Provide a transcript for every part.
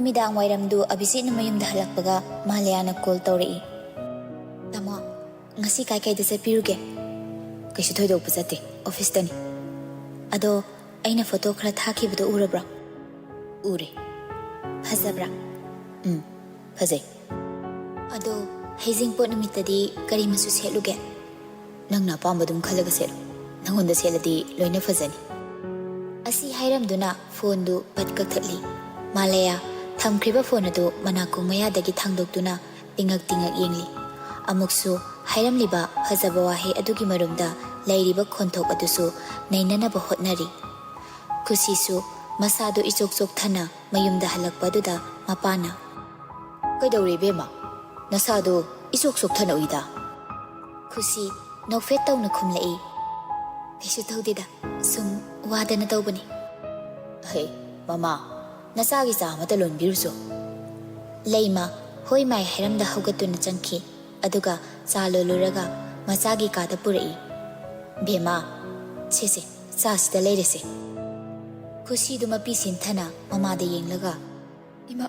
Numidang wairamdu Abisi Laimayum halakpaga Malayana call tori. Tamo, ngasi kai kai desa piruge. Kaisi thoido pazate office tani. Ado aina photo khara thakibado urabra. Ure. Phazabra. Phazai. Ado hazing pot namitadi kari masu seluge. Nangna pambadum khalaga selu. Nangonda seladi loina phazani. Asi hairamduna phone du patka thatli. Malaya thamkriba phone adu manakung mayadagi thangdokduna pingak tingak yengli. Amuksu hairamliba phazaba wahi adugi marumda lairiba khonthok adusu nainanaba hotnari. Kusisu masadu ichok thana mayumda halakpaduda mapana. Kaidawri bema nasadu ichok thana uida. Kusi nofet tawna khumlai. Kaisu tawdida sum wadana tawbani. Hey mama nasagi sa amata lonbiruso. Laima hoi mai hairamda haugatuna changki aduga salo luraga masagi kada purai. Bema chese sasida leirese. Kusi duma pisin thana mama de yenglaga. Ima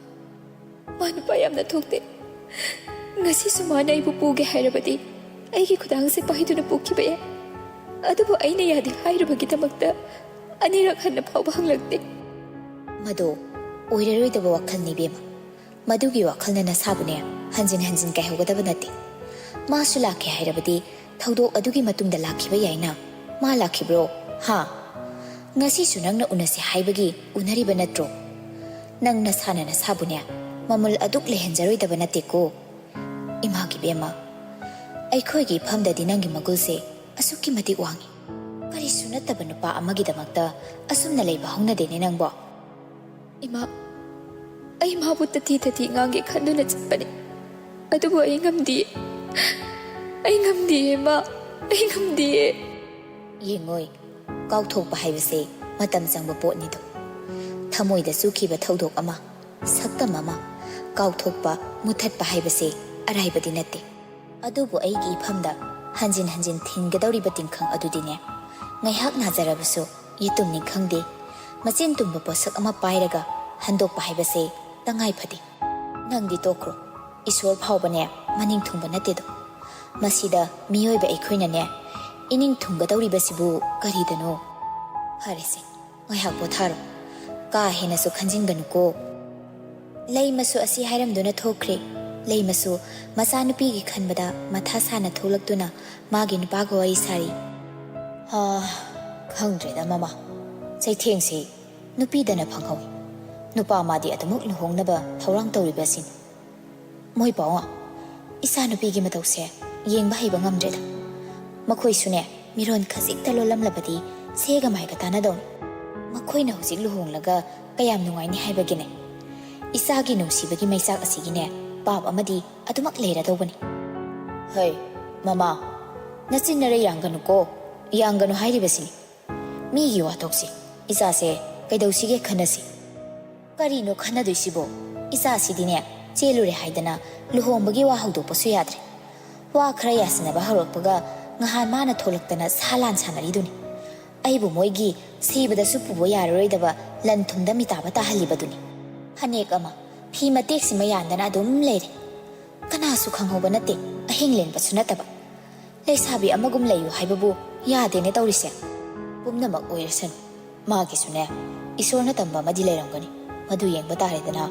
manu payamna thokte. Ngasi sumana ibu puge hairabadi aigi khudang se pahiduna pukiba ya. Adubu aina yadi hairabagidamagta anirak hanna phawba hanglagte. Mado oiraroidaba wakhalni bema. Madugi wakhalna nasabune hanjin kai hogadaba nate. Masu lakhe hairabadi thawdok adugi matungda lakhiba yaina. Ma lakhibro ha. Ngasi sunangna unase haibagi unariba natro. Nang nasana nasabune mamul aduk lehenjaroidaba nate ko. Imagi bema. Aikhoigi phamdadi nangi magulse asuki mati wangi. Kari sunataba nupa amagidamakta asumna leiba haunadene nangbo. Ima ai mabu tati ngangi khanduna chapane. Adubu ai ngamdi. Ai ngamdi ma. Ai ngamdi. Yengoi kautthokpa haibase matam changba potni do. Thamoida sukhiba thaudok ama saktam ama kautthokpa muthatpa haibase araibadi natte. Adubu aigi phamda hanjin thingadawriba tingkhang adudine ngaihak najarabasu yitumni khangde machin tumba posak ama pairaga handokpa haibase tangai phadi. Nangdi tokro iswar phawbane maning thungba natte do. Masida miyoiba aikhoina ne ining thunggadawribasibu karidano. Harese ngaihak potharo ka henasu khanjinganu ko. Laimasu asi hairamduna thokre. Laimasu masanupigi khanbada matha sana tholaktuna magi nupaga wari sari. Khangdreda mama chaithengse nupidana phanghawi. Nupa madi adamuk luhongnaba thawrang tawribasin. Moi pawa isa nupigi matawse yengba haiba ngamdreda. Makhoi sune miron khajik talolamlabadi sega maiga tanadawni. Makhoina hojik luhonglaga kayam nungaini haibagine. Isagi nungsibagi maisak asigine Pap amadi adumak leira dawbani. Hey mama nachinare yanganu ko yanganu hairibasini. Migi watoksi isase kaidawsige khanasi. Karino khanadoisibo isasi dine chelure haidana luhombagi wa hawdokpasu yadre. Wa khara yasinaba harakpaga ngahan mana tholaktana salan sanariduni. Aibu moigi sibada supubo yararoidaba lanthumda mitaba tahalibaduni. Hanek ama Phi matek si mayandana adum leire. Kanasu khanghoba nate ahing lenbasu nataba. Leisabi amagum leyu haibabu yadene tawrise. Pumnamak oirasan magisune isorna tamba madi leiramgani. Madu yengba taredana.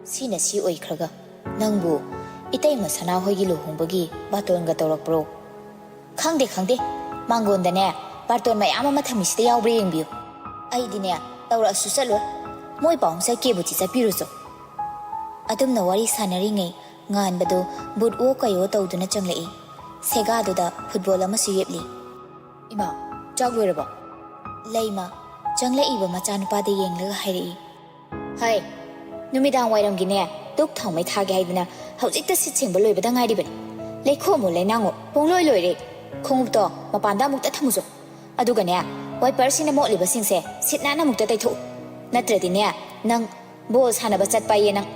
Sina si oikhraga nangbu itay masana hoigi luhongbagi batonga tawrakpro. Khangde mangondane baton mayam ama thamisida yawbre yengbiyo. Aidine tawrasu chaloi moi paungsa kebuchi chapiruso. Adumna wari sanaringai nganbadu bud o kayo tawduna changlai. Segaduda football amasu yepli. Ima chagloiraba. Laima changlaiba machanupade yenglaga hairi. Hai numidang wairamgine tuk thangmai thage haidina hawjikta sitsengba loibada ngairibani. Leikhomu leinango pongloi loire. Khongupto mapanda mukta thamujo. Adugane wiper sina motliba singse sitnana mukta taitho. Natradine nang boss hanaba chatpa ye nang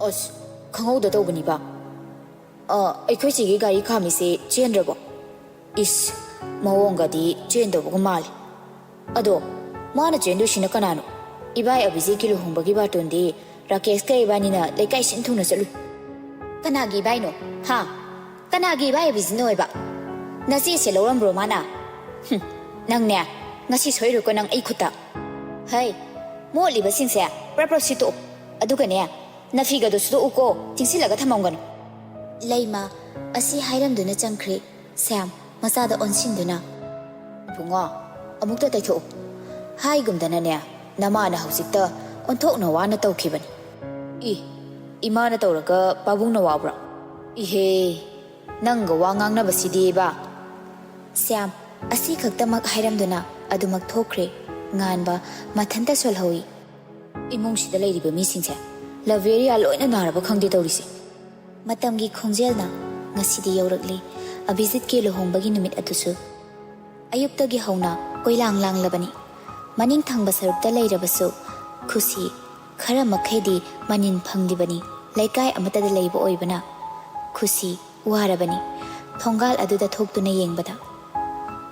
Os khangauda tawbani ba. Aikhoi chigi gari khamise chendrabo. Is mawongadi chendabuga mali. Ado mana chendu shina kanano. Ibai abisi ki luhongbagi batondi Rakesh ka ibanina lekay sinthung na chalu. Kanagi bai no? Ha? Kanagi bai bizno iba. Nasi se loram bro mana. Nang ne ngasi soiru ko nang ai khuta. Hai, mo liba singse prapro sito. Aduga ne nafiga do sudo uko tingsilaga thamamgan. Laima asi hairamduna changkhre. Sam masada onsinduna. Bunga amukta taitho. Hai gumdana ne namana hausikta onthokna wana tawkhibani. Imana tawraga pabungna wabra. Ihe nanga wa ngangnaba sidi ba. Sam asi khaktamak hairamduna adumak thokre nganba mathanta solhawi. Imung sida leiriba misingse laveria loina naraba khangde tawrisi. Matamgi khonjelna ngasidi yaurakli abhijit ke lohongbagi numit atusu. Ayuktagi hauna koilang langlabani. Maning thangba sarukta leirabasu khusi khara makhaidi manin phangdibani. Laikai amatada leiba oibana khusi warabani. Thongal aduda thoktuna yengbada.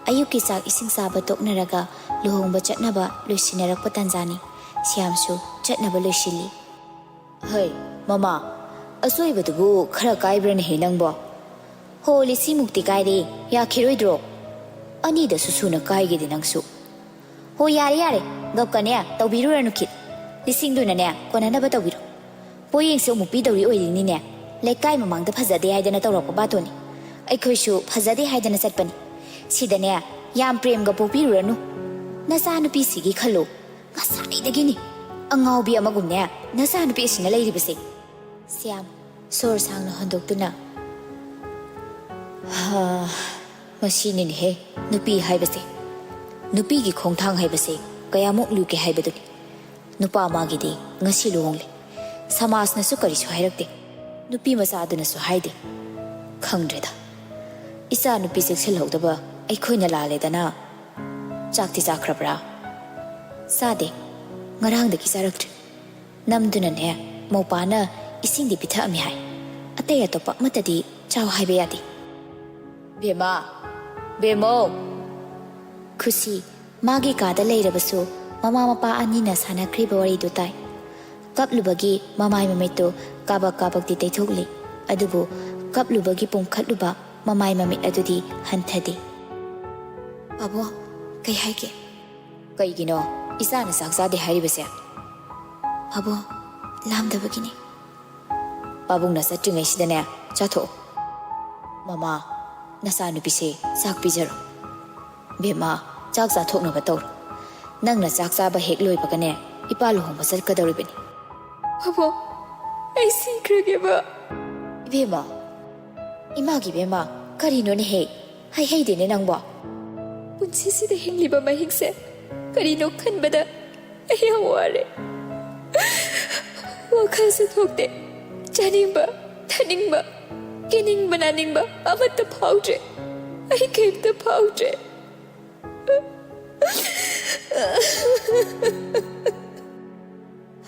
Ayuki sak ising saba toknaraga luhongba chatnaba loisinarakpa tanjani. Siamsu chatnaba loisili. Hey, mama, asoibadubu khara kaibrane he nangbo. Ho lisi mukti kaide ya khiroidro. Ani da susuna kaigede nangsu. Ho yare gapkane tawbiruranu khit. Lising duna ne konanaba tawbiru. Poyeng se umupi dawri oirini ne. Laikai mamangda phajade haidana tawrakpa batoni. Aikhoisu phajade haidana chatpani. Sidane yam premga popiruranu. Nasanupi sigi khalo. Ngasaidagini. Angaubi amagumne nasanupi sina leiribase. Siam sor sangna hondoktuna. Ha masinin he nupi haibase. Nupi gi khongthang haibase kayamuk luke haibaduni. Nupa magidi ngasi luhongli. Samasna su karisu hairakte. Nupi masaduna su haide. Khangdreda. Isa nupi sekselhogdaba aikhoina laledana. Chakti chakrabra. Sade ngarangdagi charaktre. Namduna ne mopana isingdi pitha ami hai. Atay atopa matadi chaw haibe yadi. Bema Bemo Khusi magi kada leirabasu mama mapa anina sana kriba wari dutai. Kaplubagi mamai mamito kabak di taithogli. Adubu kaplubagi pumkhatluba mamai mamit adudi hanthadi. Abo kai haike kaigino isana saksade hairibase. Abo lamdabagini. Babungna satringai sidane chatho. Mama nasa nupise sak pijaro. Bema chak cha thoknaba tawr. Nangna chak cha ba hek loi bagane ipa lohongba salkadoribani. Abo ai sikhrage ba. Bema imagi bema karino ne he hai hai de ne nangba. Punsisida hingliba mahingse karino khanbada ai ware. Wakhalse thokte chaningba thaningba kining bananingba amata phautre ai kemta phautre.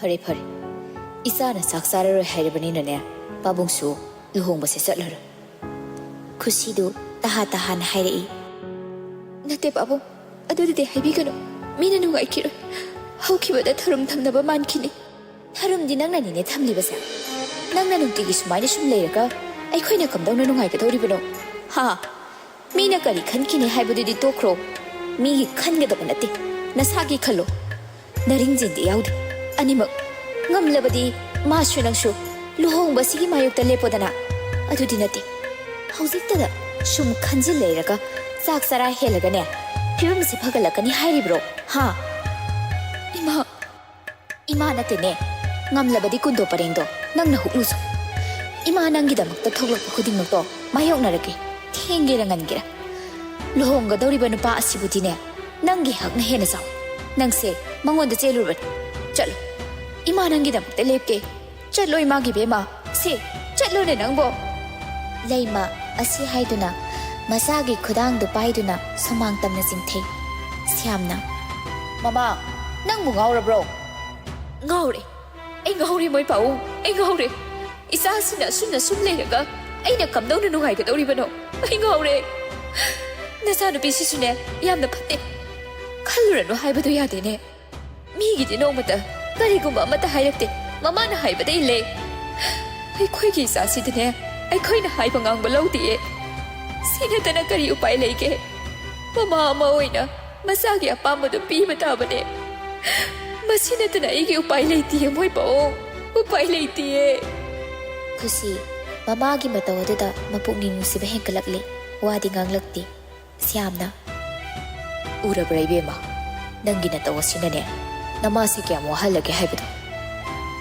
Hare phare isana saksara ro hairibani ne babungsu luhongba se chatlaro. Khusidu taha na hairei. Nate babu adudi haibigano mina nungai kiro haukibada tharum thamnaba mankini. Tharum di nangna ni ne thamlibase. Nangna nungtigi sumaina sum leiraga aikhoina kamdawna nungai ka doribano. Ha mina kari khankini haibududi tokro. Mi khangedaba nate nasagi khallo. Naringjindi yaudi animak ngamlabadi masu nangsu luhongba sigi mayukta lepodana. Adudi nate haujiktada sum khanjil leiraga chak chara helagane phibam se phagalakani hairibro. Ha ima nate ne ngamlabadi kundo parengdo nangna huklusu. Ima nangidamakta thoglakpa khudingmakto mayoknarake thengera ngangera. Luhongga doriba nupa asibudine nangi hakna hena saw. Nangse mangonda chelurban. Chalo. Ima nangidamakta lepke. Chalo imagi bema. Se chalo ne nangbo. Laima asi haiduna masagi khudangdu paiduna samang tamna jingthei. Siamna. Mama, nangbu ngaurabro? Ngaure. Ai ngaure moi pau. Ai ngaure. Isa suna sum leiraga aina kamdawna nungai ka doribano. Ai ngaure. Nasanu bisisune yamna phatte. Khaluranu haibadu yadene. Migidi nomata karigumba amata hairakte. ꯃꯃꯥꯅ ꯍꯥꯏꯕꯗꯩ ꯂꯩ ꯑꯩꯈꯣꯏꯒꯤ ꯏꯆꯥꯁꯤꯗꯅꯦ ꯑꯩꯈꯣꯏꯅ ꯍꯥꯏꯕ ꯉꯥꯡꯕ ꯂꯧꯗꯤꯌꯦ ꯁꯤ ꯅꯠꯇꯅ ꯀꯔꯤ ꯎꯄꯥꯏ ꯂꯩꯒꯦ ꯃꯃꯥ ꯑꯃ ꯑꯣꯏꯅ ꯃꯆꯥꯒꯤ ꯑꯄꯥꯝꯕꯗꯨ ꯄꯤꯕ ꯇꯥꯕꯅꯦ ꯃꯁꯤ ꯅꯠꯇꯅ ꯑꯩꯒꯤ ꯎꯄꯥꯏ ꯂꯩꯇꯤꯌꯦ ꯃꯣꯏ ꯄꯥꯎ ꯎꯄꯥꯏ ꯂꯩꯇꯤꯌꯦ ꯈꯨꯁꯤ ꯃꯃꯥꯒꯤ ꯃꯇꯧ ꯑꯗꯨꯗ ꯃꯄꯨꯛꯅꯤꯡ ꯅꯨꯡꯁꯤꯕ ꯍꯦꯟꯒꯠꯂꯛꯂꯤ ꯋꯥꯗꯤ ꯉꯥꯡꯂꯛꯇꯦ ꯁ꯭ꯌꯥꯝꯅ ꯎꯔꯕ꯭ꯔꯥ ꯏꯕꯦꯝꯃ ꯅꯪꯒꯤ ꯅꯇꯧ ꯑꯁꯤꯅꯅꯦ ꯅꯃꯥꯁꯦ ꯀꯌꯥꯝ ꯋꯥꯍꯜꯂꯒꯦ ꯍꯥꯏꯕꯗꯣ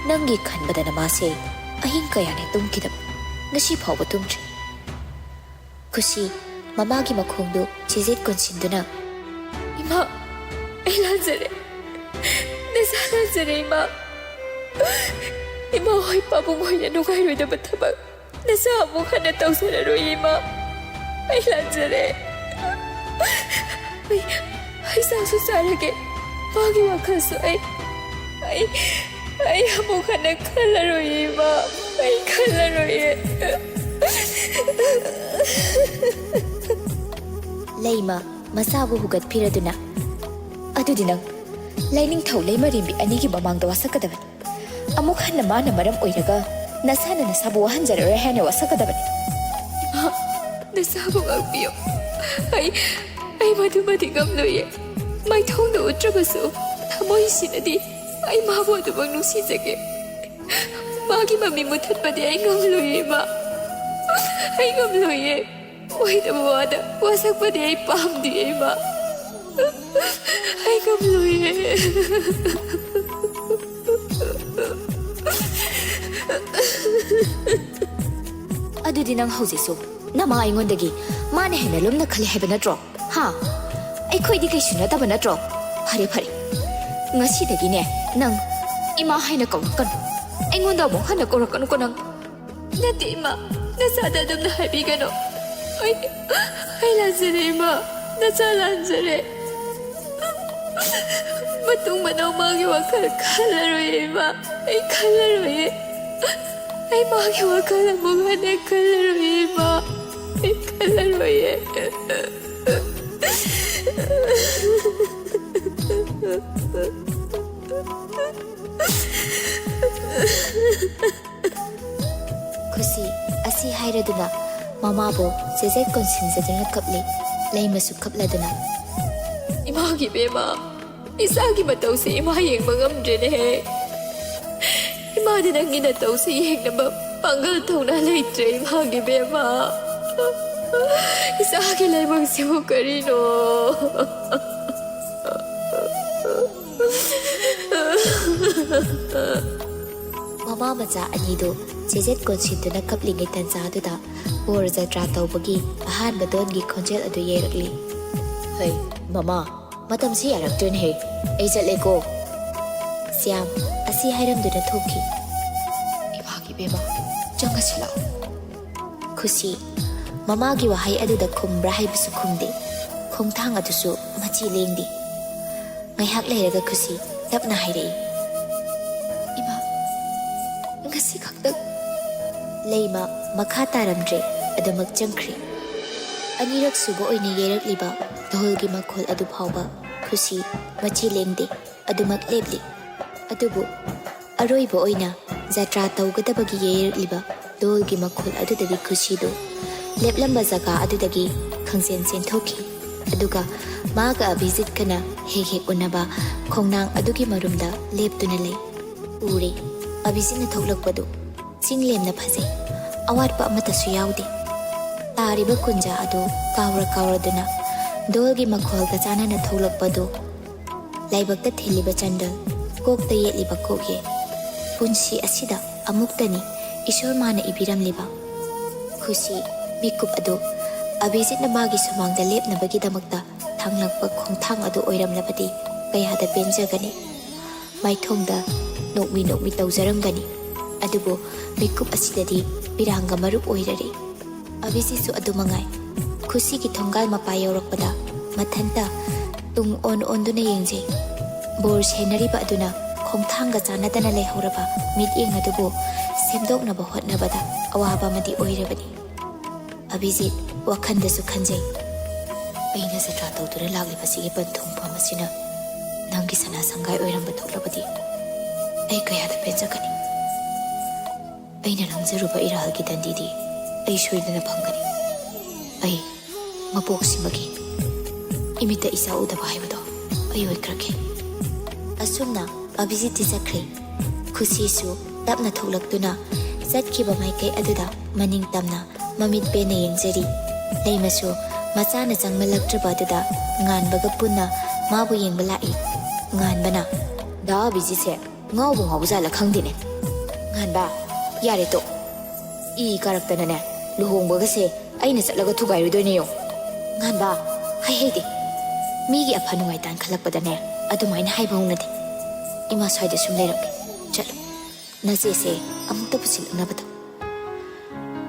ꯅꯪꯒꯤ ꯈꯟꯕꯗ ꯅꯃꯥꯁꯦ ꯑꯍꯤꯡ ꯀꯌꯥꯅꯦ ꯇꯨꯝꯈꯤꯗꯕ ꯉꯁꯤ ꯐꯥꯎꯕ ꯇꯨꯝꯗ꯭ꯔꯤ ꯈꯨꯁꯤ ꯃꯃꯥꯒꯤ ꯃꯈꯣꯡꯗꯨ ꯆꯦꯖꯦꯠ ꯀꯣꯟꯁꯤꯟꯗꯨꯅ 이마, 에란저레, 내 사랑저레 이마. 이마 호이 빠붕호이네 누가이로이다 버타박. 내 사무 하나 떠서라로 이마. 에란저레. 아이 상수 사라게 마기 와칸소 아이 아무 하나 칼라로 이마. 아이 칼라로 예. Laima masabu hugat piraduna adudi nang laining thau Laimarimbi anigi mamangda wasakadabani amuk hanna mana maram oiraga nasana nasabu wahanjarare hana wasakadabani nasabu ngakpiyo ai madumadi gamloye mai thongda utrabasu thamoi sinadi ai mabu adubang nungsijage magi mami muthatpadi ai ngamloye ma ai ngamloye Wait a moment, what's up with a palm, Diva? I come to you. Adudi nang hausi so, Nama Ingondagi, Man Henelum the Kalihabana drop. Ha! I quite the kitchen at a drop. Hurry, hurry. Nasi the Guinea, Nang, Ima Hainakon, Ingonda Mohana Korokan. Natima, Nasada dum the Habigano. Ay lanzare ma, nasa lanzare. Matung manaw magi wakal kalaroye ma, ay kalaroye. Ay magi wakal amungan ay kalaroye ma, ay kalaroye. Kusi, asi hayraduna. Mama bo sezet konsinzaduna kapli Laimasu kapladuna Imagi bema isagi matau si ima yeng mangamdre ne ima dinang ina tau si yeng na panggal tau na leitre imagi bema isagi laimang simu karino Mama macha anido sezet konsintuna kapli ngai tanza aduda Bor jatra tawbagi ahan badongi khonjel adu yerakli Hey mama matam si yarakten he ei jatleko Syam asi hairamduna thoki Ibagi beba janga silao Khusi mama gi wahai aduda khumbra haibisu khumde khongthang adusu machi lengdi ngai hak leiraga khusi tapna hairei Ima ngasi khaktak Laima makha taramdre adamak changkhri Anirak subo oina yerakliba dholgi makhol adu phawba khusi machi lengde adumak lebli adubu aroibo oina jatra tawgadabagi yerakliba dholgi makhol adudagi khusi do leplamba jaga adudagi khangsen sen thoki aduga maga visit kana hege unaba khongnang adugi marumda leptuna lei ure abisina thoklakpadu Singlemna phase awatpa amatasu yaudi tariba kunja ado kawra duna dolgi makholga chanana tholakpadu laibakta thiliba chandal kokta yetliba koge punsi asida amuktani ishor mana ibiramliba khusi mikup ado abisitna magi sumangda lepnabagi damakta thanglakpa khongthang ado oiramlabadi kayada benjagani maithongda nokmi tawjarangani adubo mikup asidadi piranga marup oirare abisisu adumangai khusi ki thongal mapa yorakpada mathanta tung onduna yengje bor senariba aduna khongthanga chanadana lehoraba mit yeng adubo semdoknaba hotnabada awaba madi oirabani abisit wakhandasu khanjai aina satra tawdura laglibasi gi panthung pamasina nangi sana sangai oiramba thoklabadi ai kayada penjakani ꯑꯩꯅ ꯂꯪꯖꯔꯨꯕ ꯏꯔꯥꯜꯒꯤ ꯗꯟꯗꯤꯗꯤ ꯑꯩ ꯁꯣꯏꯗꯅ ꯐꯪꯒꯅꯤ ꯑꯩ ꯃꯄꯣꯛꯁꯤꯃꯒꯤ ꯏꯃꯤꯠꯇ ꯏꯆꯥ ꯎꯗꯕ ꯍꯥꯏꯕꯗꯣ ꯑꯩ ꯑꯣꯏꯈ꯭ꯔꯒꯦ ꯑꯁꯨꯝꯅ ꯑꯕꯤꯖꯤꯠꯇꯤ ꯆꯠꯈ꯭ꯔꯦ ꯈꯨꯁꯤꯁꯨ ꯇꯞꯅ ꯊꯣꯛꯂꯛꯇꯨꯅ ꯆꯠꯈꯤꯕ ꯃꯥꯏꯀꯩ ꯑꯗꯨꯗ ꯃꯅꯤꯡ ꯇꯝꯅ ꯃꯃꯤꯠ ꯄꯦꯟꯅ ꯌꯦꯡꯖꯔꯤ ꯂꯩꯃꯁꯨ ꯃꯆꯥꯅ ꯆꯪꯃꯜꯂꯛꯇ꯭ꯔꯕ ꯑꯗꯨꯗ ꯉꯥꯟꯕꯒ ꯄꯨꯟꯅ ꯃꯥꯕꯨ ꯌꯦꯡꯕ ꯂꯥꯛꯏ ꯉꯥꯟꯕꯅ ꯗꯥ ꯑꯕꯤꯖꯤꯠꯁꯦ ꯉꯥꯎꯕ ꯉꯥꯎꯕꯖꯥꯠꯂ ꯈꯪꯗꯦꯅꯦ ꯉꯥꯟꯕ ꯌꯥꯔꯦ ꯇꯣ ꯏ ꯀꯥꯔꯛꯇꯅꯅꯦ ꯂꯨꯍꯣꯡꯕꯒꯁꯦ ꯑꯩꯅ ꯆꯠꯂꯒ ꯊꯨꯒꯥꯏꯔꯨꯗꯣꯏꯅꯦ ꯌꯣ ꯉꯥꯟꯕ ꯍꯩꯗꯤ ꯃꯤꯒꯤ ꯑꯐ ꯅꯨꯡꯉꯥꯏ ꯇꯥꯟꯈꯠꯂꯛꯄꯗꯅꯦ ꯑꯗꯨꯃꯥꯏꯅ ꯍꯥꯏꯕ ꯍꯧꯅꯗꯦ ꯏꯃꯥ ꯁ꯭ꯋꯥꯏꯗ ꯁꯨꯝ ꯂꯩꯔꯝꯒꯦ ꯆꯠꯂꯣ ꯅꯆꯦꯁꯦ ꯑꯃꯨꯛꯇ ꯄꯨꯁꯤꯜꯂꯛꯅꯕꯗꯣ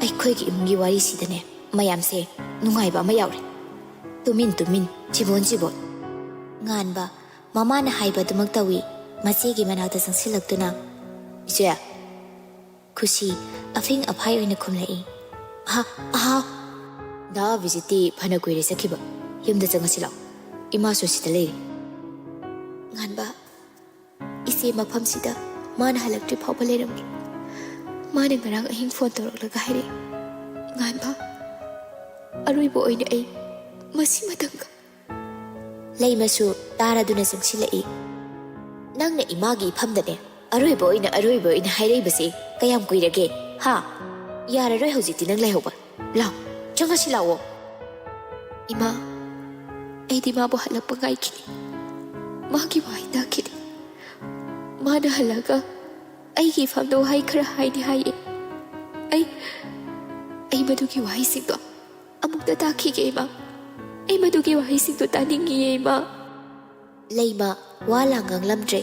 ꯑꯩꯈꯣꯏꯒꯤ ꯏꯃꯨꯡꯒꯤ ꯋꯥꯔꯤꯁꯤꯗꯅꯦ ꯃꯌꯥꯝꯁꯦ ꯅꯨꯡꯉꯥꯏꯕ ꯑꯃ ꯌꯥꯎꯔꯦ ꯇꯨꯃꯤꯟ ꯇꯨꯃꯤꯟ ꯆꯤꯕꯣꯟ ꯆꯤꯕꯣꯟ ꯉꯥꯟꯕ ꯃꯃꯥꯅ ꯍꯥꯏꯕꯗꯨꯃꯛ ꯇꯧꯏ ꯃꯆꯦꯒꯤ ꯃꯅꯥꯛꯇ ꯆꯪꯁꯤꯜꯂꯛꯇꯨꯅ ꯏꯆꯦ ꯈꯨꯁꯤ ꯑꯐꯤꯡ ꯑꯐꯥꯏ ꯑꯣꯏꯅ ꯈꯨꯝꯂꯛꯏ ꯑꯍꯥꯎ ꯗꯥ ꯑꯕꯤꯖꯤꯠꯇꯤ ꯐꯅ ꯀꯨꯏꯔꯦ ꯆꯠꯈꯤꯕ ꯌꯨꯝꯗ ꯆꯪꯉꯁꯤ ꯂꯥꯛꯑꯣ ꯏꯃꯥꯁꯨ ꯁꯤꯗ ꯂꯩꯔꯤ ꯉꯥꯟꯕ ꯏꯆꯦ ꯃꯐꯝꯁꯤꯗ ꯃꯥꯅ ꯍꯜꯂꯛꯇ꯭ꯔꯤ ꯐꯥꯎꯕ ꯂꯩꯔꯝꯒꯦ ꯃꯥꯅ ꯉꯔꯥꯡ ꯑꯍꯤꯡ ꯐꯣꯟ ꯇꯧꯔꯛꯂꯒ ꯍꯥꯏꯔꯛꯏ ꯉꯥꯟꯕ ꯑꯔꯣꯏꯕ ꯑꯣꯏꯅ ꯑꯩ ꯃꯁꯤꯃꯇꯪꯒ ꯂꯩꯃꯁꯨ ꯇꯥꯔꯗꯨꯅ ꯆꯪꯁꯤꯜꯂꯛꯏ ꯅꯪꯅ ꯏꯃꯥꯒꯤ ꯏꯐꯝꯗꯅꯦ ꯑꯔꯣꯏꯕ ꯑꯣꯏꯅ ꯍꯥꯏꯔꯛꯏꯕꯁꯤ ꯀꯌꯥꯝ ꯀꯨꯏꯔꯒꯦ ꯍꯥ ꯌꯥꯔꯔꯣꯏ ꯍꯧꯖꯤꯛꯇꯤ ꯅꯪ ꯂꯩꯍꯧꯕ ꯂꯥꯎ ꯆꯪꯉꯁꯤ ꯂꯥꯛꯑꯣ ꯏꯃꯥ ꯑꯩꯗꯤ ꯃꯥꯕꯨ ꯍꯜꯂꯛꯄ ꯉꯥꯏꯈꯤꯅꯤ ꯃꯥꯒꯤ ꯋꯥꯍꯩ ꯇꯥꯈꯤꯅꯤ ꯃꯥꯅ ꯍꯜꯂꯒ ꯑꯩꯒꯤ ꯏꯐꯝꯗ ꯋꯥꯍꯩ ꯈꯔ ꯍꯥꯏꯗꯤ ꯍꯥꯏꯌꯦ ꯑꯩ ꯃꯗꯨꯒꯤ ꯋꯥꯍꯩꯁꯤꯡꯗꯣ ꯑꯃꯨꯛꯇ ꯇꯥꯈꯤꯒꯦ ꯏꯃꯥ ꯑꯩ ꯃꯗꯨꯒꯤ ꯋꯥꯍꯩꯁꯤꯡꯗꯣ ꯇꯥꯅꯤꯡꯉꯤꯌꯦ ꯏꯃꯥ ꯂꯩꯃ ꯋꯥ ꯂꯥꯡ ꯉꯥꯡꯂꯝꯗ꯭ꯔꯦ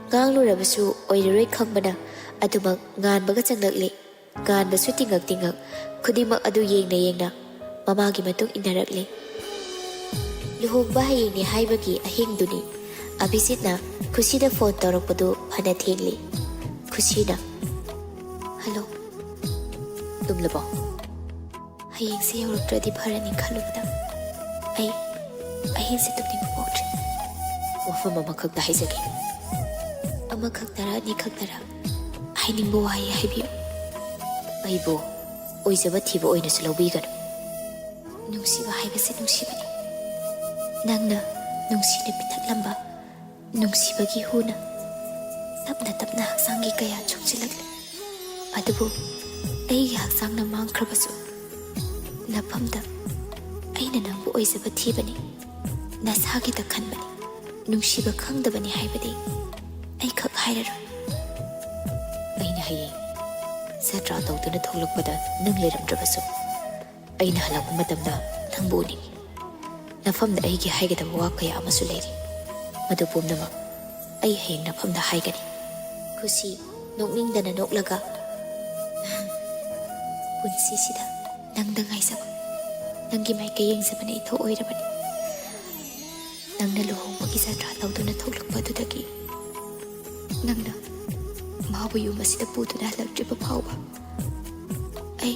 ꯉꯥꯡꯂꯨꯔꯕꯁꯨ ꯑꯣꯏꯔꯔꯣꯏ ꯈꯪꯕꯅ ꯑꯗꯨꯃꯛ ꯉꯥꯟꯕꯒ ꯆꯪꯂꯛꯂꯤ ꯉꯥꯟꯕꯁꯨ ꯇꯤꯡꯉꯛ ꯈꯨꯗꯤꯡꯃꯛ ꯑꯗꯨ ꯌꯦꯡꯅ ꯃꯃꯥꯒꯤ ꯃꯇꯨꯡ ꯏꯟꯅꯔꯛꯂꯤ ꯂꯨꯍꯣꯡꯕ ꯍꯌꯦꯡꯅꯤ ꯍꯥꯏꯕꯒꯤ ꯑꯍꯤꯡꯗꯨꯅꯤ ꯑꯕꯤꯖꯤꯠꯅ ꯈꯨꯁꯤꯗ ꯐꯣꯟ ꯇꯧꯔꯛꯄꯗꯨ ꯐꯅ ꯊꯦꯡꯂꯤ ꯈꯨꯁꯤꯅ ꯍꯜꯂꯣ ꯇꯨꯝꯂꯕꯣ ꯍꯌꯦꯡꯁꯦ ꯌꯧꯔꯛꯇ꯭ꯔꯗꯤ ꯐꯔꯅꯤ ꯈꯜꯂꯨꯕꯗ ꯑꯩ ꯑꯍꯤꯡꯁꯦ ꯇꯨꯝꯅꯤꯡꯕ ꯄꯣꯛꯇ꯭ꯔꯤ ꯋꯥꯐꯝ ꯑꯃꯈꯛꯇ ꯍꯥꯏꯖꯒꯦ ꯑꯃꯈꯛꯇꯔ ꯑꯅꯤꯈꯛꯇꯔ ꯍꯥꯏꯅꯤꯡꯕ ꯋꯥꯍꯩ ꯍꯥꯏꯕꯤꯌꯨ ꯑꯩꯕꯨ ꯑꯣꯏꯖꯕ ꯊꯤꯕ ꯑꯣꯏꯅꯁꯨ ꯂꯧꯕꯤꯒꯅꯨ ꯅꯨꯡꯁꯤꯕ ꯍꯥꯏꯕꯁꯤ ꯅꯨꯡꯁꯤꯕꯅꯤ ꯅꯪꯅ ꯅꯨꯡꯁꯤꯅ ꯄꯤꯊꯛꯂꯝꯕ ꯅꯨꯡꯁꯤꯕꯒꯤ ꯍꯨꯅ ꯇꯞꯅ ꯇꯞꯅ ꯍꯛꯆꯥꯡꯒꯤ ꯀꯌꯥ ꯆꯣꯛꯁꯤꯜꯂꯛꯂꯤ ꯑꯗꯨꯕꯨ ꯑꯩꯒꯤ ꯍꯛꯆꯥꯡꯅ ꯃꯥꯡꯈ꯭ꯔꯕꯁꯨ ꯅꯐꯝꯗ ꯑꯩꯅ ꯅꯪꯕꯨ ꯑꯣꯏꯖꯕ ꯊꯤꯕꯅꯤ ꯅꯁꯥꯒꯤꯗ ꯈꯟꯕꯅꯤ ꯅꯨꯡꯁꯤꯕ ꯈꯪꯗꯕꯅꯤ ꯍꯥꯏꯕꯗꯤ ꯑꯩ ꯈꯛ ꯍꯥꯏꯔꯔꯣꯏ ꯑꯩꯅ ꯍꯌꯦꯡ ꯁꯥꯇ꯭ꯔꯥ ꯇꯧꯗꯨꯅ ꯊꯣꯛꯂꯛꯄꯗ ꯅꯪ ꯂꯩꯔꯝꯗ꯭ꯔꯕꯁꯨ ꯑꯩꯅ ꯍꯜꯂꯛꯄ ꯃꯇꯝꯗ ꯅꯪꯕꯨ ꯎꯅꯤꯡꯉꯤ ꯅꯐꯝꯗ ꯑꯩꯒꯤ ꯍꯥꯏꯒꯗꯕ ꯋꯥ ꯀꯌꯥ ꯑꯃꯁꯨ ꯂꯩꯔꯤ ꯃꯗꯨ ꯄꯨꯝꯅꯃꯛ ꯑꯩ ꯍꯌꯦꯡ ꯅꯐꯝꯗ ꯍꯥꯏꯒꯅꯤ ꯈꯨꯁꯤ ꯅꯣꯛꯅꯤꯡꯗꯅ ꯅꯣꯛꯂꯒ ꯄꯨꯟꯁꯤꯁꯤꯗ ꯅꯪꯗ ꯉꯥꯏꯖꯕ ꯅꯪꯒꯤ ꯃꯥꯏꯀꯩ ꯌꯦꯡꯖꯕꯅ ꯏꯊꯣꯛ ꯑꯣꯏꯔꯕꯅꯤ ꯅꯪꯅ ꯂꯨꯍꯣꯡꯕꯒꯤ ꯖꯇ꯭ꯔꯥ ꯇꯧꯗꯨꯅ ꯊꯣꯛꯂꯛꯄ ꯑꯗꯨꯗꯒꯤ ꯅꯪꯅ ꯃꯥꯕꯨ ꯌꯨꯝ ꯑꯁꯤꯗ ꯄꯨꯗꯨꯅ ꯍꯜꯂꯛꯇ꯭ꯔꯤꯕ ꯐꯥꯎꯕ ꯑꯩ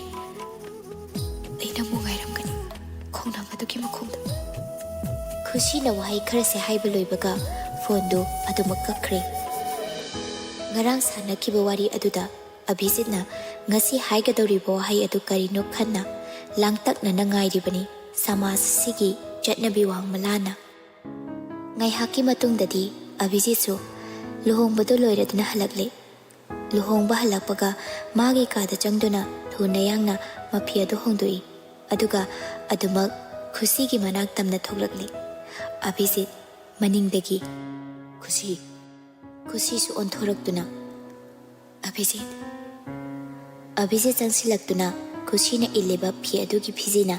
ꯅꯪꯕꯨ ꯉꯥꯏꯔꯝꯒꯅꯤ ꯈꯣꯡꯅꯥꯡ ꯑꯗꯨꯒꯤ ꯃꯈꯣꯡꯗ ꯈꯨꯁꯤꯅ ꯋꯥꯍꯩ ꯈꯔꯁꯦ ꯍꯥꯏꯕ ꯂꯣꯏꯕꯒ ꯐꯣꯟꯗꯨ ꯑꯗꯨꯃꯛ ꯀꯛꯈ꯭ꯔꯦ ꯉꯔꯥꯡ ꯁꯥꯟꯅꯈꯤꯕ ꯋꯥꯔꯤ ꯑꯗꯨꯗ ꯑꯕꯤꯖꯤꯠꯅ ꯉꯁꯤ ꯍꯥꯏꯒꯗꯧꯔꯤꯕ ꯋꯥꯍꯩ ꯑꯗꯨ ꯀꯔꯤꯅꯣ ꯈꯟꯅ ꯂꯥꯡꯇꯛꯅꯅ ꯉꯥꯏꯔꯤꯕꯅꯤ ꯁꯃꯥꯖ ꯑꯁꯤꯒꯤ ꯆꯠꯅꯕꯤ ꯋꯥꯡꯃꯂꯥꯅ ꯉꯥꯏꯍꯥꯛꯀꯤ ꯃꯇꯨꯡꯗꯗꯤ ꯑꯕꯤꯖꯤꯠꯁꯨ ꯂꯨꯍꯣꯡꯕꯗꯨ ꯂꯣꯏꯔꯗꯨꯅ ꯍꯜꯂꯛꯂꯦ ꯂꯨꯍꯣꯡꯕ ꯍꯜꯂꯛꯄꯒ ꯃꯥꯒꯤ ꯀꯥꯗ ꯆꯪꯗꯨꯅ ꯊꯨꯅ ꯌꯥꯡꯅ ꯃꯐꯤ ꯑꯗꯨ ꯍꯣꯡꯗꯣꯛꯏ ꯑꯗꯨꯒ ꯑꯗꯨꯃꯛ ꯈꯨꯁꯤꯒꯤ ꯃꯅꯥꯛ ꯇꯝꯅ ꯊꯣꯛꯂꯛꯂꯤ ꯑꯕꯤꯖꯤꯠ ꯃꯅꯤꯡꯗꯒꯤ ꯈꯨꯁꯤꯁꯨ ꯑꯣꯟꯊꯣꯔꯛꯇꯨꯅ ꯑꯕꯤꯖꯤꯠ ꯆꯪꯁꯤꯜꯂꯛꯇꯨꯅ ꯈꯨꯁꯤꯅ ꯏꯜꯂꯤꯕ ꯐꯤ ꯑꯗꯨꯒꯤ ꯐꯤꯖꯤꯅ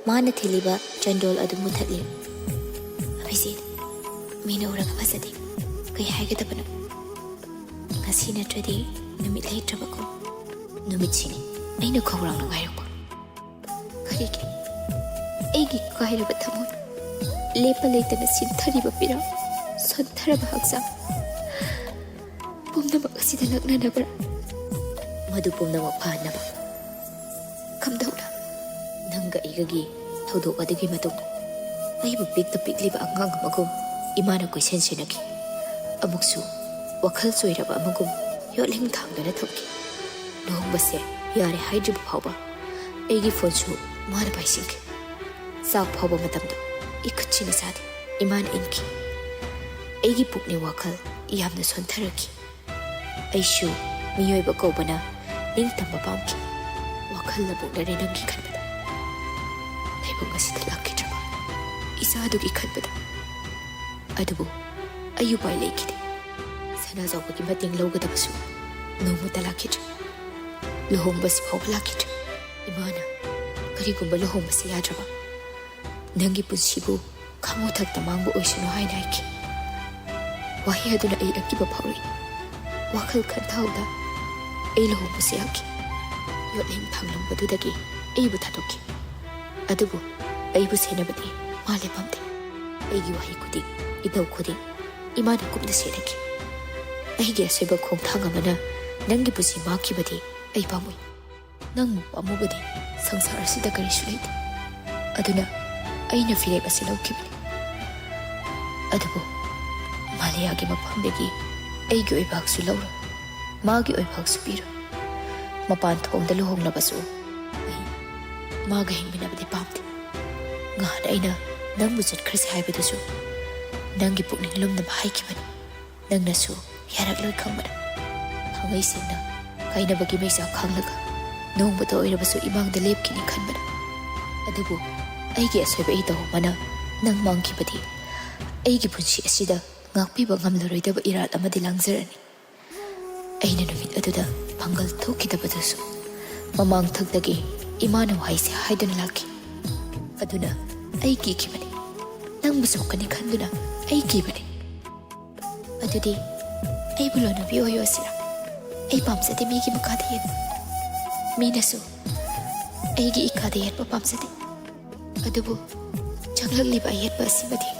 ꯃꯥꯅ ꯊꯤꯜꯂꯤꯕ ꯆꯟꯗꯣꯜ ꯑꯗꯨ ꯃꯨꯊꯠꯂꯤ ꯑꯕꯤꯖꯤꯠ ꯃꯤꯅ ꯎꯔꯒ ꯐꯖꯗꯦ ꯀꯩ ꯍꯥꯏꯒꯗꯕꯅꯣ ꯉꯁꯤ ꯅꯠꯇ꯭ꯔꯗꯤ ꯅꯨꯃꯤꯠ ꯂꯩꯇ꯭ꯔꯕꯀꯣ ꯅꯨꯃꯤꯠꯁꯤꯅꯤ ꯑꯩꯅ ꯈꯧꯔꯥꯡꯅ ꯉꯥꯏꯔꯛꯄ ꯀꯔꯤꯒꯤ ꯑꯩꯒꯤ ꯀꯥꯏꯔꯕ ꯊꯃꯣꯏ ꯂꯦꯞꯄ ꯂꯩꯇꯅ ꯆꯤꯟꯊꯔꯤꯕ ꯄꯤꯔꯥ ꯁꯣꯟꯊꯔꯕ ꯍꯛꯆꯥꯡ ꯄꯨꯝꯅꯃꯛ ꯑꯁꯤꯗ ꯂꯛꯅꯅꯕ꯭ꯔꯥ ꯃꯗꯨ ꯄꯨꯝꯅꯃꯛ ꯐꯍꯟꯅꯕ ꯀꯝꯗꯧꯅ ꯅꯪꯒ ꯑꯩꯒꯒꯤ ꯊꯧꯗꯣꯛ ꯑꯗꯨꯒꯤ ꯃꯇꯨꯡ ꯑꯩꯕꯨ ꯄꯤꯛꯇ ꯄꯤꯛꯂꯤꯕ ꯑꯉꯥꯡ ꯑꯃꯒꯨꯝ ꯏꯃꯥꯅ ꯀꯣꯏꯁꯦꯟ ꯁꯦꯟꯅꯈꯤ ꯑꯃꯨꯛꯁꯨ ꯋꯥꯈꯜ ꯆꯣꯏꯔꯕ ꯑꯃꯒꯨꯝ ꯌꯣꯠꯂꯤꯡ ꯊꯥꯡꯗꯨꯅ ꯊꯝꯈꯤ ꯂꯨꯍꯣꯡꯕꯁꯦ ꯌꯥꯔꯦ ꯍꯥꯏꯗ꯭ꯔꯤꯕ ꯐꯥꯎꯕ ꯑꯩꯒꯤ ꯐꯣꯟꯁꯨ ꯃꯥꯅ ꯄꯥꯏꯁꯤꯟꯈꯤ ꯆꯥꯛ ꯐꯥꯎꯕ ꯃꯇꯝꯗꯣ ꯏꯈꯨꯠꯁꯤꯅ ꯆꯥꯗꯦ ꯏꯃꯥꯅ ꯏꯟꯈꯤ ꯑꯩꯒꯤ ꯄꯨꯛꯅꯤꯡ ꯋꯥꯈꯜ ꯌꯥꯝꯅ ꯁꯣꯟꯊꯔꯛꯈꯤ ꯑꯩꯁꯨ ꯃꯤꯑꯣꯏꯕ ꯀꯧꯕꯅ ꯅꯤꯡꯇꯝꯕ ꯄꯥꯝꯈꯤ ꯋꯥꯈꯜ ꯂꯕꯨꯛꯅꯔꯦ ꯅꯪꯒꯤ ꯈꯟꯕꯗ ꯂꯩꯕꯨꯡ ꯑꯁꯤꯗ ꯂꯥꯛꯈꯤꯗ꯭ꯔꯕ ꯏꯆꯥꯗꯨꯒꯤ ꯈꯟꯕꯗ ꯑꯗꯨꯕꯨ ꯑꯩ ꯎꯄꯥꯏ ꯂꯩꯈꯤꯗꯦ ꯁꯅꯥꯖꯥꯎꯕꯒꯤ ꯃꯇꯦꯡ ꯂꯧꯒꯗꯕꯁꯨ ꯅꯣꯡꯃꯇ ꯂꯥꯛꯈꯤꯗ꯭ꯔꯦ ꯂꯨꯍꯣꯡꯕꯁꯤ ꯐꯥꯎꯕ ꯂꯥꯛꯈꯤꯗ꯭ꯔꯦ ꯏꯃꯥꯅ ꯀꯔꯤꯒꯨꯝꯕ ꯂꯨꯍꯣꯡꯕꯁꯤ ꯌꯥꯗ꯭ꯔꯕ ꯅꯪꯒꯤ ꯄꯨꯟꯁꯤꯕꯨ ꯈꯥꯃꯣꯊꯛꯇ ꯃꯥꯡꯕ ꯑꯣꯏꯁꯅꯨ ꯍꯥꯏꯅ ꯍꯥꯏꯈꯤ ꯋꯥꯍꯩ ꯑꯗꯨꯅ ꯑꯩ ꯑꯀꯤꯕ ꯐꯥꯎꯔꯛꯏ ꯋꯥꯈꯜ ꯈꯟꯊꯥꯎꯗ ꯑꯩ ꯂꯨꯍꯣꯡꯕꯁꯤ ꯌꯥꯈꯤ ꯌꯣꯠꯂꯦꯡ ꯊꯥꯡꯂꯝꯕꯗꯨꯗꯒꯤ ꯑꯩꯕꯨ ꯊꯥꯗꯣꯛꯈꯤ ꯑꯗꯨꯕꯨ ꯑꯩꯕꯨ ꯁꯦꯟꯅꯕꯗꯤ ꯃꯥ ꯂꯦꯞꯄꯝꯗꯦ ꯑꯩꯒꯤ ꯋꯥꯍꯩ ꯈꯨꯗꯤꯡ ꯏꯊꯧ ꯈꯨꯗꯤꯡ ꯏꯃꯥꯅ ꯀꯨꯞꯅ ꯁꯦꯟꯅꯈꯤ ꯑꯩꯒꯤ ꯑꯁꯣꯏꯕ ꯈꯣꯡꯊꯥꯡ ꯑꯃꯅ ꯅꯪꯒꯤ ꯄꯨꯟꯁꯤ ꯃꯥꯡꯈꯤꯕꯗꯤ ꯑꯩ ꯄꯥꯝꯃꯨꯏ ꯅꯪꯕꯨ ꯄꯥꯝꯃꯨꯕꯗꯤ ꯁꯪꯁꯥꯔ ꯑꯁꯤꯗ ꯀꯔꯤꯁꯨ ꯂꯩꯇꯦ ꯑꯗꯨꯅ ꯑꯩꯅ ꯐꯤꯔꯦꯞ ꯑꯁꯤ ꯂꯧꯈꯤꯕꯅꯤ ꯑꯗꯨꯕꯨ ꯃꯥꯂꯤꯌꯥꯒꯤ ꯃꯐꯝꯗꯒꯤ ꯑꯩꯒꯤ ꯑꯣꯏꯕꯥꯛꯁꯨ ꯂꯧꯔꯣ ꯃꯥꯒꯤ ꯑꯣꯏꯕꯥꯛꯁꯨ ꯄꯤꯔꯣ ꯃꯄꯥꯟ ꯊꯣꯡꯗ ꯂꯨꯍꯣꯡꯂꯕꯁꯨ ꯑꯩ ꯃꯥꯒ ꯍꯤꯡꯃꯤꯟꯅꯕꯗꯤ ꯄꯥꯝꯗꯦ ꯉꯍꯥꯟ ꯑꯩꯅ ꯅꯪꯕꯨ ꯆꯠꯈ꯭ꯔꯁꯤ ꯍꯥꯏꯕꯗꯨꯁꯨ ꯅꯪꯒꯤ ꯄꯨꯛꯅꯤꯡ ꯂꯨꯝꯅꯕ ꯍꯥꯏꯈꯤꯕꯅꯤ ꯅꯪꯅꯁꯨ ꯌꯥꯔꯛꯂꯣꯏ ꯈꯪꯕꯅ ꯊꯥꯡꯉꯩꯁꯦꯡꯅ ꯀꯥꯏꯅꯕꯒꯤ ꯃꯩꯆꯥꯛ ꯈꯪꯂꯒ ꯅꯣꯡꯃꯇ ꯑꯣꯏꯔꯕꯁꯨ ꯏꯃꯥꯡꯗ ꯂꯦꯞꯈꯤꯅꯤ ꯈꯟꯕꯅ ꯑꯗꯨꯕꯨ ꯑꯩꯒꯤ ꯑꯁꯣꯏꯕ ꯑꯩ ꯇꯧꯍꯧꯕꯅ ꯅꯪ ꯃꯥꯡꯈꯤꯕꯗꯤ ꯑꯩꯒꯤ ꯄꯨꯟꯁꯤ ꯑꯁꯤꯗ ꯉꯥꯛꯄꯤꯕ ꯉꯝꯂꯔꯣꯏꯗꯕ ꯏꯔꯥꯠ ꯑꯃꯗꯤ ꯂꯥꯡꯖꯔꯅꯤ ꯑꯩꯅ ꯅꯨꯃꯤꯠ ꯑꯗꯨꯗ ꯄꯥꯡꯒꯜ ꯊꯣꯛꯈꯤꯗꯕꯗꯨꯁꯨ ꯃꯃꯥꯡꯊꯛꯇꯒꯤ ꯏꯃꯥꯅ ꯋꯥꯍꯩꯁꯦ ꯍꯥꯏꯗꯨꯅ ꯂꯥꯛꯈꯤ ꯑꯗꯨꯅ ꯑꯩ ꯀꯤꯈꯤꯕꯅꯤ ꯅꯪꯕꯨ ꯁꯣꯛꯀꯅꯤ ꯈꯟꯗꯨꯅ ꯑꯩ ꯀꯤꯕꯅꯤ ꯑꯗꯨꯗꯤ ꯑꯩꯕꯨ ꯂꯣꯟꯅꯕꯤ ꯑꯣꯏꯌꯣ ꯑꯁꯤꯔ ꯑꯩ ꯄꯥꯝꯖꯗꯦ ꯃꯤꯒꯤ ꯃꯈꯥꯗ ꯌꯦꯠꯄ ꯃꯤꯅꯁꯨ ꯑꯩꯒꯤ ꯏꯈꯥꯗ ꯌꯦꯠꯄ ꯄꯥꯝꯖꯗꯦ ꯑꯗꯨꯕꯨ ꯆꯪꯂꯛꯂꯤꯕ ꯑꯌꯦꯠꯄ ꯑꯁꯤꯃꯗꯤ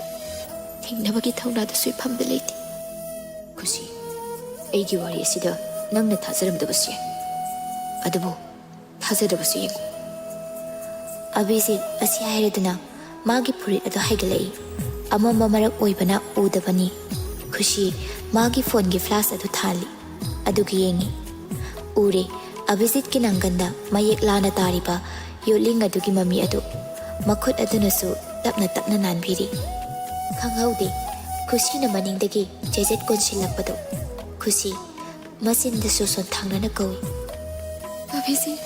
ꯊꯤꯡꯅꯕꯒꯤ ꯊꯧꯅꯥꯗ ꯁꯣꯏꯐꯝꯗ ꯂꯩꯇꯦ ꯈꯨꯁꯤ ꯑꯩꯒꯤ ꯋꯥꯔꯤ ꯑꯁꯤꯗ ꯅꯪꯅ ꯊꯥꯖꯔꯝꯗꯕꯁꯨ ꯌꯥꯏ ꯑꯗꯨꯕꯨ ꯊꯥꯖꯗꯕꯁꯨ ꯌꯦꯡꯉꯨ ꯑꯕꯤꯖꯤꯠ ꯑꯁꯤ ꯍꯥꯏꯔꯗꯨꯅ ꯃꯥꯒꯤ ꯐꯨꯔꯤꯠ ꯑꯗꯨ ꯍꯥꯏꯒꯠꯂꯛꯏ ꯑꯃꯝꯕ ꯃꯔꯛ ꯑꯣꯏꯕꯅ ꯎꯗꯕꯅꯤ ꯈꯨꯁꯤ ꯃꯥꯒꯤ ꯐꯣꯟꯒꯤ ꯐ꯭ꯂꯥꯁ ꯑꯗꯨ ꯊꯥꯜꯂꯤ ꯑꯗꯨꯒ ꯌꯦꯡꯉꯤ ꯎꯔꯦ ꯑꯕꯤꯖꯤꯠꯀꯤ ꯅꯪꯒꯟꯗ ꯃꯌꯦꯛ ꯂꯥꯅ ꯇꯥꯔꯤꯕ ꯌꯣꯠꯂꯤꯡ ꯑꯗꯨꯒꯤ ꯃꯃꯤ ꯑꯗꯨ ꯃꯈꯨꯠ ꯑꯗꯨꯅꯁꯨ ꯇꯞꯅ ꯇꯞꯅ ꯅꯥꯟꯕꯤꯔꯤ ꯈꯪꯍꯧꯗꯦ ꯈꯨꯁꯤꯅ ꯃꯅꯤꯡꯗꯒꯤ ꯆꯦꯖꯦꯠ ꯀꯣꯟꯁꯤꯜꯂꯛꯄꯗꯣ ꯈꯨꯁꯤ ꯃꯆꯤꯟꯗꯁꯨ ꯁꯣꯟꯊꯥꯡꯅꯅ ꯀꯧꯏ ꯑꯕꯤꯖꯤꯠ